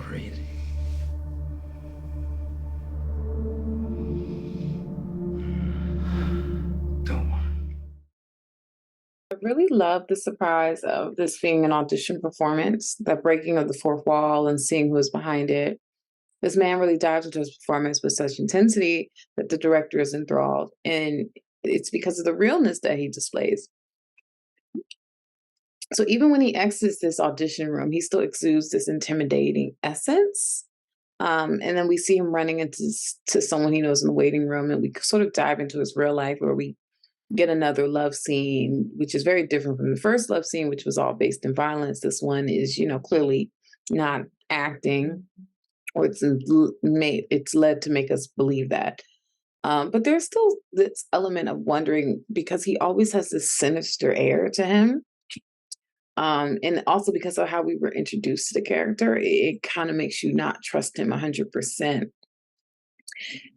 Crazy. Don't worry. I really love the surprise of this being an audition performance, the breaking of the fourth wall and seeing who was behind it. This man really dives into his performance with such intensity that the director is enthralled. And it's because of the realness that he displays. So even when he exits this audition room, he still exudes this intimidating essence. And then we see him running to someone he knows in the waiting room, and we sort of dive into his real life where we get another love scene, which is very different from the first love scene, which was all based in violence. This one is, clearly not acting, or it's led to make us believe that. But there's still this element of wondering because he always has this sinister air to him. And also because of how we were introduced to the character, it kind of makes you not trust him 100%.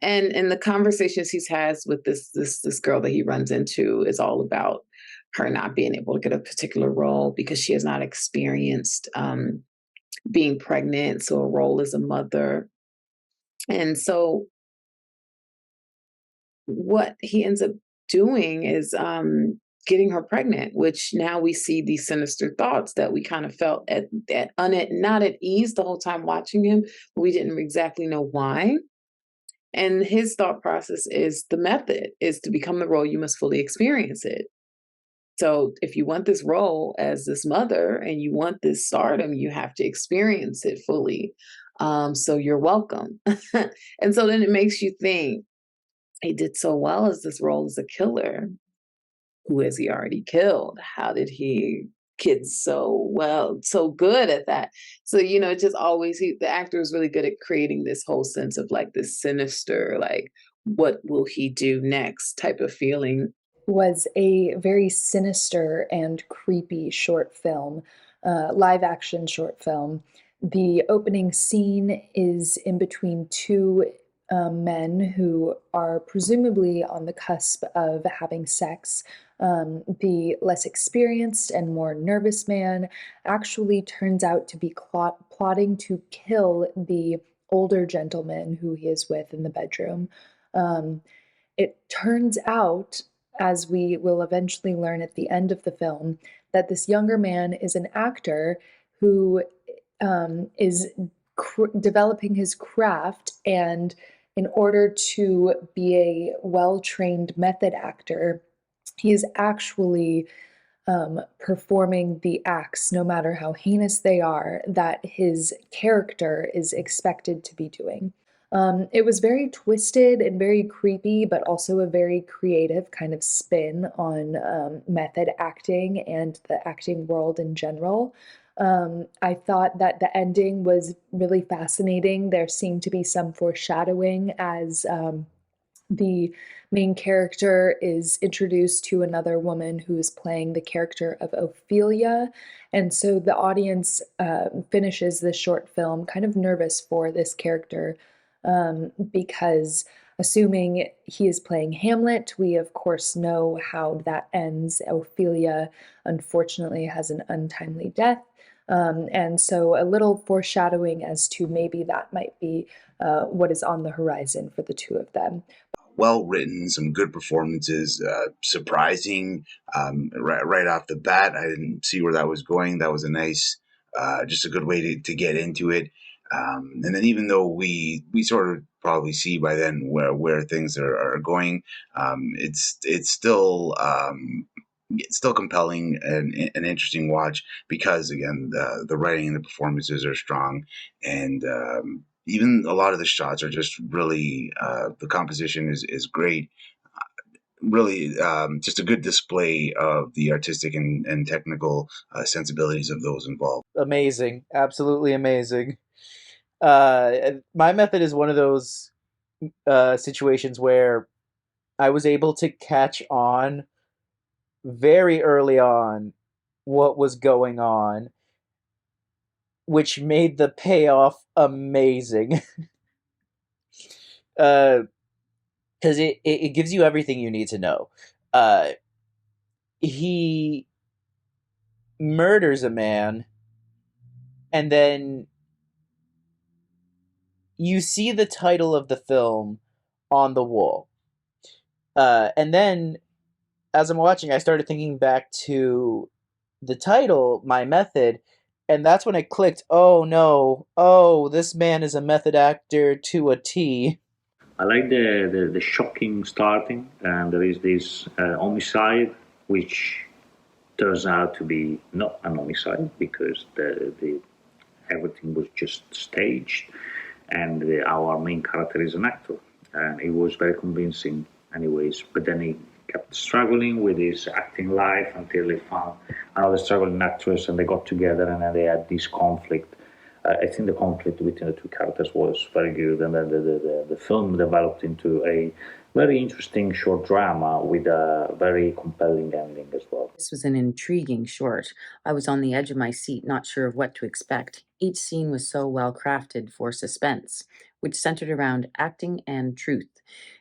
And the conversations he's has with this girl that he runs into is all about her not being able to get a particular role because she has not experienced being pregnant, so a role as a mother. And so what he ends up doing is getting her pregnant, which now we see these sinister thoughts that we kind of felt not at ease the whole time watching him, but we didn't exactly know why. And his thought process is the method is to become the role, you must fully experience it. So if you want this role as this mother and you want this stardom, you have to experience it fully. So you're welcome. And so then it makes you think he did so well as this role as a killer. Who has he already killed? How did he get so good at that? So, it just always the actor is really good at creating this whole sense of like this sinister, like, what will he do next type of feeling. Was a very sinister and creepy short film, live action short film. The opening scene is in between two men who are presumably on the cusp of having sex. The less experienced and more nervous man actually turns out to be plotting to kill the older gentleman who he is with in the bedroom. Um, it turns out, as we will eventually learn at the end of the film, that this younger man is an actor who is developing his craft, and in order to be a well trained method actor, he is actually performing the acts, no matter how heinous they are, that his character is expected to be doing. It was very twisted and very creepy, but also a very creative kind of spin on method acting and the acting world in general. I thought that the ending was really fascinating. There seemed to be some foreshadowing as the main character is introduced to another woman who is playing the character of Ophelia. And so the audience finishes this short film kind of nervous for this character because assuming he is playing Hamlet, we of course know how that ends. Ophelia unfortunately has an untimely death. And so a little foreshadowing as to maybe that might be what is on the horizon for the two of them. Well written, some good performances, surprising right off the bat. I didn't see where that was going. That was a nice, just a good way to get into it. And then even though we sort of probably see by then where things are going, it's still compelling and an interesting watch because again the writing and the performances are strong, and even a lot of the shots are just really the composition is great. Really, just a good display of the artistic and technical sensibilities of those involved. Amazing, absolutely amazing. My method is one of those situations where I was able to catch on very early on what was going on, which made the payoff amazing. Because it gives you everything you need to know. Uh, he murders a man and then you see the title of the film on the wall. And then, as I'm watching, I started thinking back to the title, My Method, and that's when it clicked. Oh no! Oh, this man is a method actor to a T. I like the shocking starting, and there is this homicide, which turns out to be not an homicide because the everything was just staged, and our main character is an actor, and it was very convincing, anyways. But then he kept struggling with his acting life until they found another struggling actress, and they got together, and then they had this conflict. I think the conflict between the two characters was very good, and then the film developed into a very interesting short drama with a very compelling ending as well. This was an intriguing short. I was on the edge of my seat, not sure of what to expect. Each scene was so well crafted for suspense, which centered around acting and truth.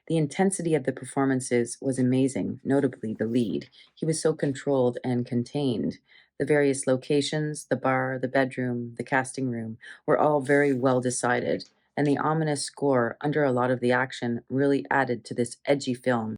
The intensity of the performances was amazing, notably the lead. He was so controlled and contained. The various locations, the bar, the bedroom, the casting room, were all very well decided, and the ominous score under a lot of the action really added to this edgy film.